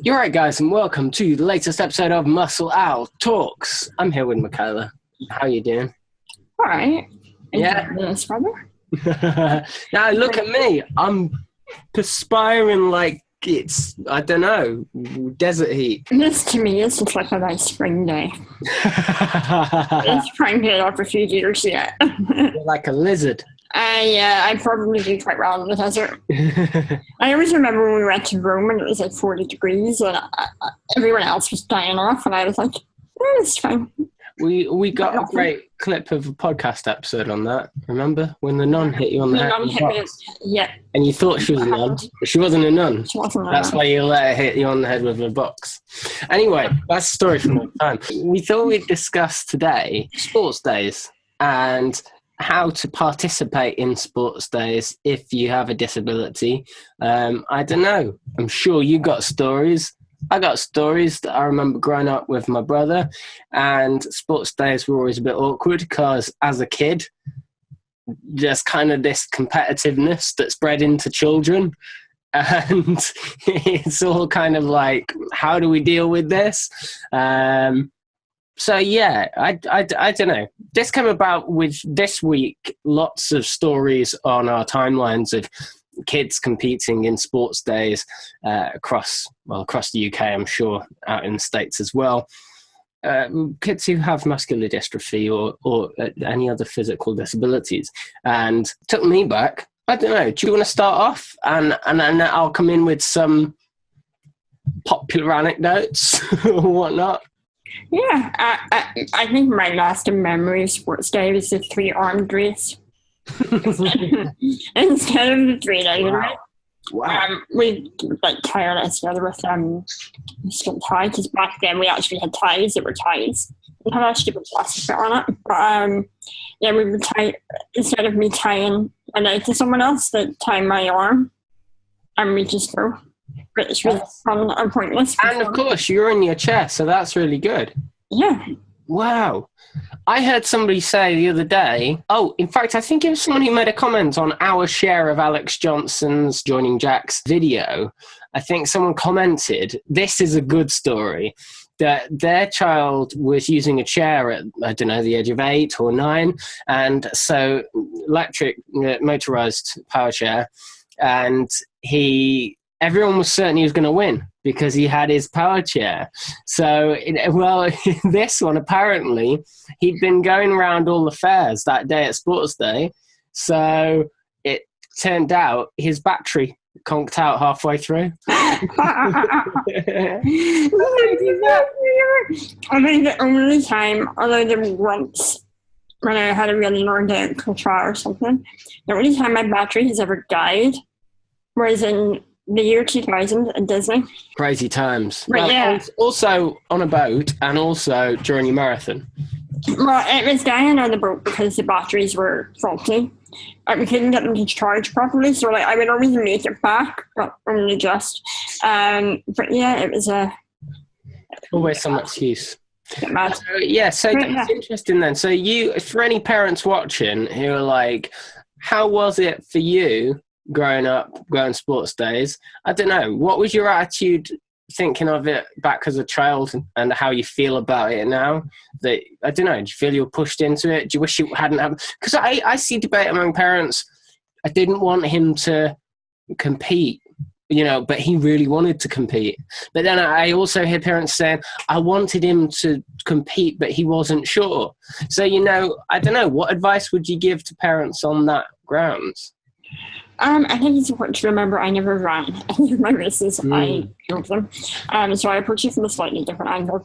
You're right, guys, and welcome to the latest episode of Owl Talks. I'm here with Michaela. How you doing? All right. Yeah. This brother. Now look at me. I'm perspiring like it's, I don't know, desert heat. This to me is just like a nice spring day. It's spring day after a few years yet. You're like a lizard. I probably do quite well in the desert. I always remember when we went to Rome and it was like 40 degrees and everyone else was dying off and I was like, it's fine. We got a great clip of a podcast episode on that. Remember when the nun hit you on the head? Yeah. And you thought she was a nun, but she wasn't a nun. She wasn't a That's nun. why you let her hit you on the head with a box. Anyway, that's a story from another time. We thought we'd discuss today sports days and how to participate in sports days if you have a disability. I don't know. I'm sure you got stories. I got stories that I remember growing up with my brother, and sports days were always a bit awkward because as a kid, there's kind of this competitiveness that's bred into children. And it's all kind of like, how do we deal with this? So yeah, I don't know. This came about with this week, lots of stories on our timelines of kids competing in sports days across the UK, I'm sure, out in the States as well. Kids who have muscular dystrophy or any other physical disabilities. And took me back. I don't know. Do you want to start off? And then I'll come in with some popular anecdotes or whatnot. Yeah, I think my last memory of sports day was the 3-armed race. Instead of the 3-legged race. Wow. We like tie our legs together with string tie, because back then we actually had ties that were ties. We had a stupid plastic bit on it. But yeah, we would tie, instead of me tying a leg to someone else, they'd tie my arm and we just go. But it's really fun and pointless. And of course, you're in your chair, so that's really good. Yeah. Wow. I heard somebody say the other day, in fact, I think it was someone who made a comment on our share of Alex Johnson's Joining Jack's video. I think someone commented, this is a good story, that their child was using a chair at, I don't know, the age of 8 or 9. And so electric, motorized power chair. And everyone was certain he was going to win because he had his power chair. So, this one, apparently, he'd been going around all the fairs that day at Sports Day. So it turned out his battery conked out halfway through. I think the only time, although there was once when I had a really long day at Coachella or something, the only time my battery has ever died was in the year 2000 at Disney. Crazy times. Right, well, yeah. Also on a boat and also during your marathon. Well, it was dying on the boat because the batteries were faulty. We couldn't get them to charge properly, so I would always make it back, but only just. But yeah, it was always some excuse. Get mad. So that's interesting then. So for any parents watching who are like, how was it for you growing up, going sports days? I don't know. What was your attitude thinking of it back as a child and how you feel about it now? That I don't know. Do you feel you were pushed into it? Do you wish it hadn't happened? Because I see debate among parents. I didn't want him to compete, but he really wanted to compete. But then I also hear parents saying, I wanted him to compete, but he wasn't sure. So, I don't know. What advice would you give to parents on that grounds? I think it's important to remember I never ran any of my races. I drove them. So I approach it from a slightly different angle.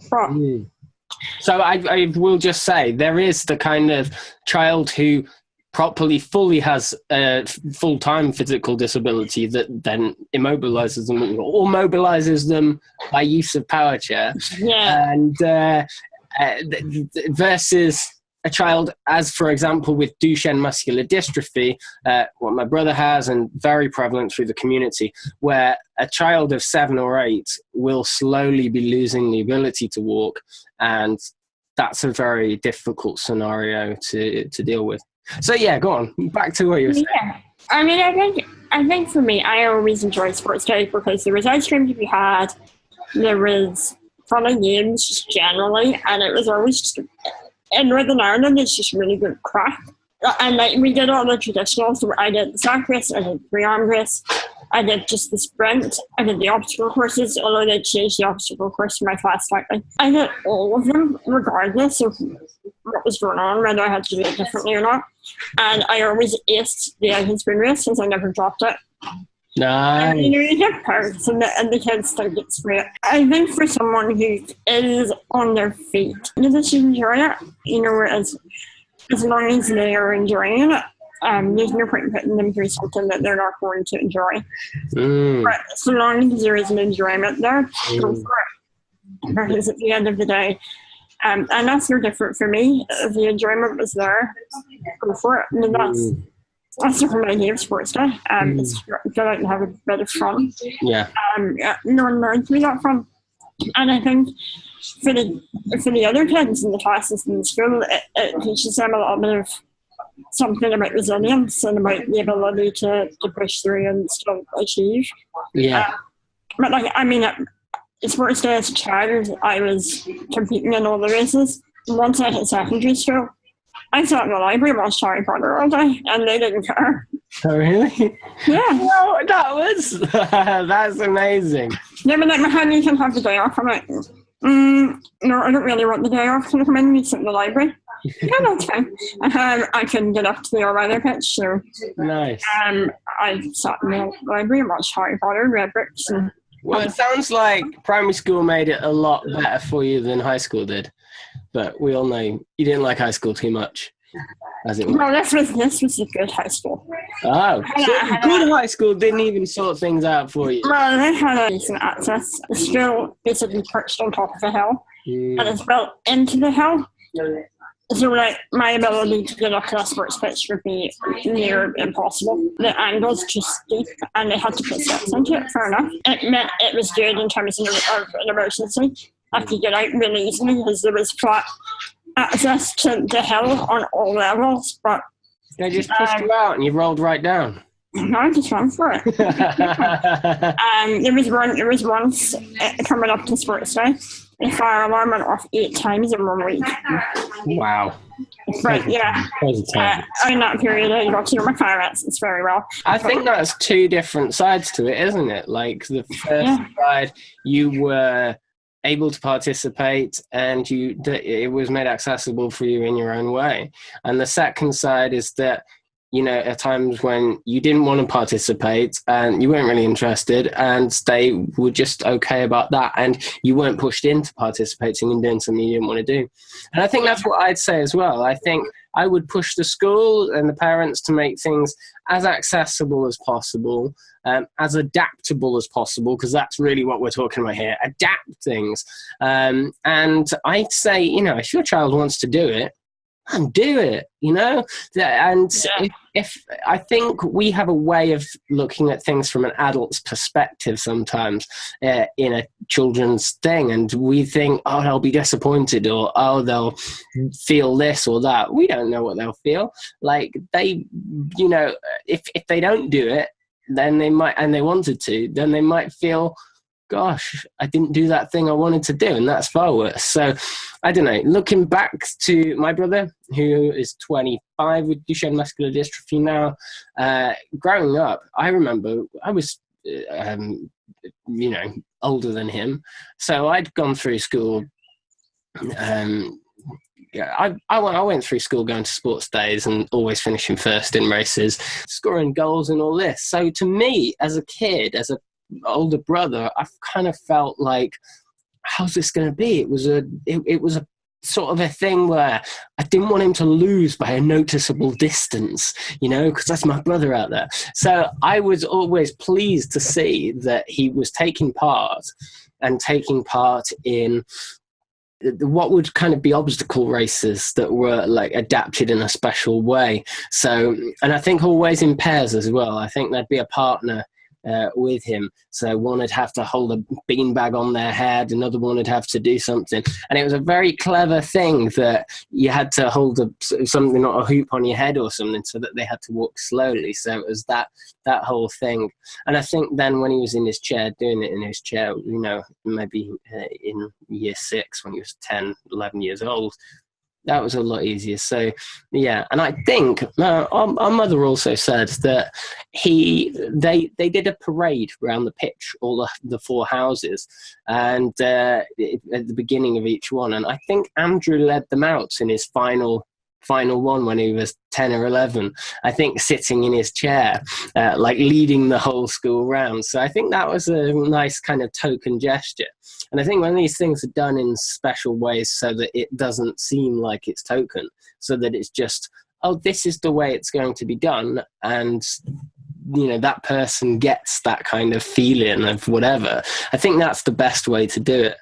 So I will just say, there is the kind of child who fully has a full-time physical disability that then immobilizes them or mobilizes them by use of power chair. Yeah. And versus a child, as for example with Duchenne muscular dystrophy, what my brother has, and very prevalent through the community, where a child of 7 or 8 will slowly be losing the ability to walk, and that's a very difficult scenario to deal with. So yeah, go on, back to what you were saying. Yeah, I mean, I think for me, I always enjoyed sports day because there was ice cream to be had. there was fun games just generally, and it was always just, in Northern Ireland, it's just really good crack. And like we did all the traditionals. So I did the sack race, I did the arm race, I did just the sprint, I did the obstacle courses, although they changed the obstacle course for my class slightly. I did all of them, regardless of what was going on, whether I had to do it differently or not. And I always aced the egg and spoon race since I never dropped it. Nice. And, you get perks and the kids think it's great. I think for someone who is on their feet, they just enjoy it, as long as they are enjoying it. There's no point in putting them through something that they're not going to enjoy. But so long as there is an enjoyment there, go for it. Because at the end of the day, and that's no different for me. If the enjoyment was there, go for it. I mean, that's the whole idea of sports day. It's go out and have a bit of fun. Yeah. No one learns to be that fun. And I think for the other kids in the classes in the school, it teaches them a little bit of something about resilience and about the ability to push through and still achieve. Yeah. But like, I mean, sports day as a child, I was competing in all the races. Once I hit secondary school, I sat in the library and watched Harry Potter all day, and they didn't care. Oh, really? Yeah. No, that's amazing. Yeah, but like, honey, you can have the day off. I'm like, no, I don't really want the day off. Can I come in and sit in the library? Yeah, that's fine. I couldn't get up to the all-weather pitch, so nice. I sat in the library and watched Harry Potter, read books. Well, it sounds like primary school made it a lot better for you than high school did. But we all know you didn't like high school too much, as it was. No, this was a good high school. Oh, so good high school didn't even sort things out for you. Well, they had a decent access. The school basically perched on top of a hill, and it's built into the hill. So, like, my ability to get up to a sports pitch would be near impossible. The angle's too steep, and they had to put steps into it, fair enough. It meant it was good in terms of an emergency. I could get out really easily because there was flat access to the hill on all levels, but they just pushed you out and you rolled right down. No, I just ran for it. There was once coming up to sports day, the fire alarm went off 8 times in 1 week. Wow. But yeah, in that period I got to know my fire exits very well. I think that's 2 different sides to it, isn't it? Like the first side, you were able to participate and it was made accessible for you in your own way. And the second side is that, at times when you didn't want to participate and you weren't really interested and they were just okay about that and you weren't pushed into participating and doing something you didn't want to do. And I think that's what I'd say as well. I think I would push the school and the parents to make things as accessible as possible, as adaptable as possible, because that's really what we're talking about here, adapt things. And I'd say, if your child wants to do it, and do it, and if I think we have a way of looking at things from an adult's perspective sometimes in a children's thing, and we think, oh, they'll be disappointed, or oh, they'll feel this or that. We don't know what they'll feel like. They, if they don't do it, then they might, and they wanted to, then they might feel, gosh, I didn't do that thing I wanted to do, and that's far worse. So I don't know, looking back to my brother, who is 25 with Duchenne muscular dystrophy now, growing up, I remember I was older than him, so I'd gone through school. I went through school going to sports days and always finishing first in races, scoring goals and all this. So to me, as a kid, as a older brother, I've kind of felt like, how's this going to be? It was a sort of a thing where I didn't want him to lose by a noticeable distance, because that's my brother out there. So I was always pleased to see that he was taking part in what would kind of be obstacle races that were like adapted in a special way. So, and I think always in pairs as well. I think there'd be a partner with him. So one would have to hold a beanbag on their head, another one would have to do something. And it was a very clever thing that you had to hold something, not a hoop on your head or something, so that they had to walk slowly. So it was that whole thing. And I think then when he was in his chair, doing it in his chair, you know, maybe in year 6 when he was 10, 11 years old, that was a lot easier. So, yeah. And I think our mother also said that they did a parade around the pitch, all the 4 houses, and at the beginning of each one. And I think Andrew led them out in his final one when he was 10 or 11, I think, sitting in his chair, like leading the whole school round. So I think that was a nice kind of token gesture. And I think when these things are done in special ways so that it doesn't seem like it's token, so that it's just, oh, this is the way it's going to be done, and you know, that person gets that kind of feeling of whatever, I think that's the best way to do it.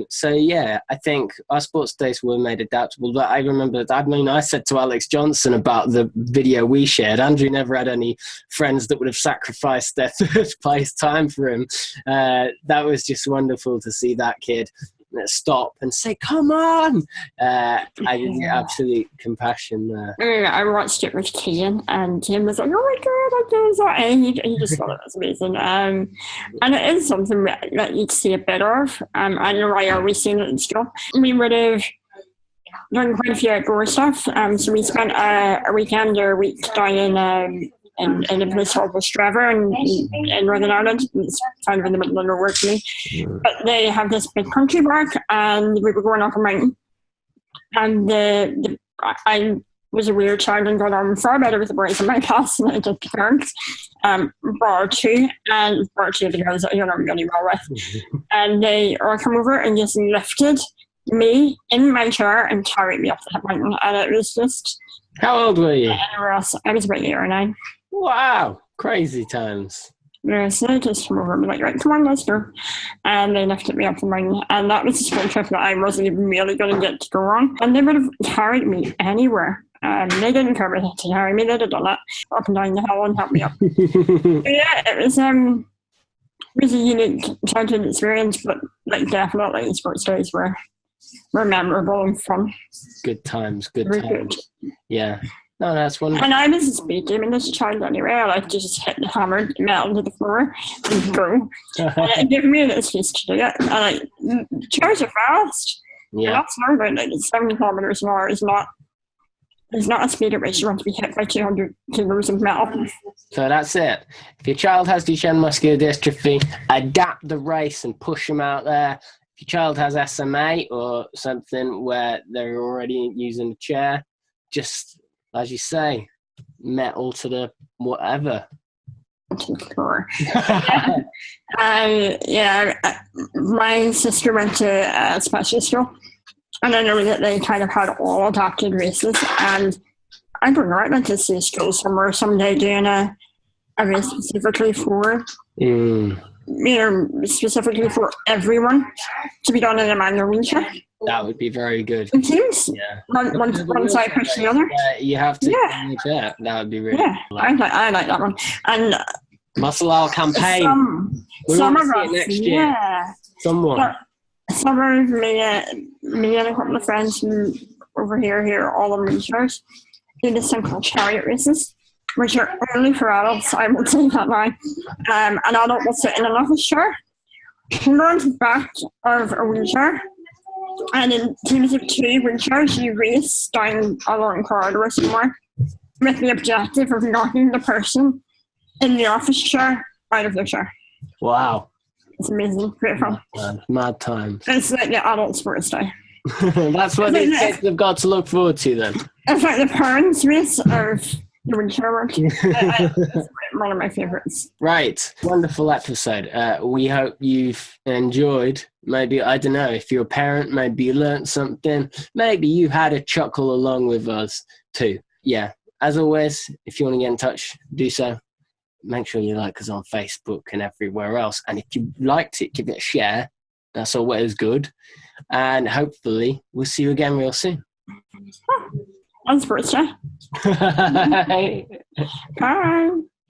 So yeah, I think our sports days were made adaptable. But I remember, I said to Alex Johnson about the video we shared, Andrew never had any friends that would have sacrificed their third place time for him. That was just wonderful to see that kid stop and say, come on. I just get absolute compassion there. I watched it with Kian, and Kian was like, oh my god, I do that, and he just thought it was amazing. And it is something that you'd see a bit of. I don't know why I always seen it in school. We would have done quite a few outdoor stuff, so we spent a weekend or a week down in a place called Strava in Northern Ireland. It's kind of in the middle of nowhere for me. But they have this big country park, and we were going up a mountain. And I was a weird child and got on far better with the boys in my class than I did the girls. Bar two of the girls that I I'm really well with. And they all come over and just lifted me in my chair and carried me up the mountain. And it was just... How old were you? I was about 8 or 9. Wow, crazy times. Yeah, so they just came over and were like, right, come on, let's go. And they lifted me up the mountain. And that was a school trip that I wasn't even really going to get to go on. And they would have carried me anywhere. They didn't care about to carry me. They did all that up and down the hill and help me up. Yeah, it was a unique childhood experience, but like definitely sports days were memorable and fun. Good times. Very Good. Good. Yeah. No, that's wonderful. And I was a speed demon as a child anyway. I like to just hit the hammer, metal to the floor, and go. And it gave me an excuse to do it. And like, chairs are fast. Yeah. That's not like 70 kilometers an hour is not a speed at which you want to be hit by 200 kilos of metal. So that's it. If your child has Duchenne muscular dystrophy, adapt the race and push them out there. If your child has SMA or something where they're already using a chair, just, as you say, metal to the whatever. My sister went to a special school, and I know that they kind of had all adapted races. And I don't know, I went to see a school somewhere someday doing a race specifically for specifically for everyone to be done in a manual wheelchair. That would be very good. It seems. Yeah. One side push the other. You have to. Yeah. That would be really. Yeah, I like that one. And Muscle Owl campaign. Some of us. Next year. Yeah. Someone. Some of me and a couple of friends from over here, all on wheelchairs, do this thing called chariot races, which are only for adults. I will say that now. An adult will sit in an office chair, hold on to the back of a wheelchair, and in teams of 2 wheelchairs, you race down a long corridor somewhere with the objective of knocking the person in the office chair out of their chair. Wow. It's amazing. Great fun. Mad times. It's like the adult sports day. That's what these kids have got to look forward to then. It's like the parents' race of the wheelchair work. It's one of my favourites. Right. Wonderful episode. We hope you've enjoyed. Maybe, I don't know, if you're a parent, maybe you learned something. Maybe you had a chuckle along with us too. Yeah. As always, if you want to get in touch, do so. Make sure you like us on Facebook and everywhere else. And if you liked it, give it a share. That's always good. And hopefully we'll see you again real soon. On sports day. Bye. Bye.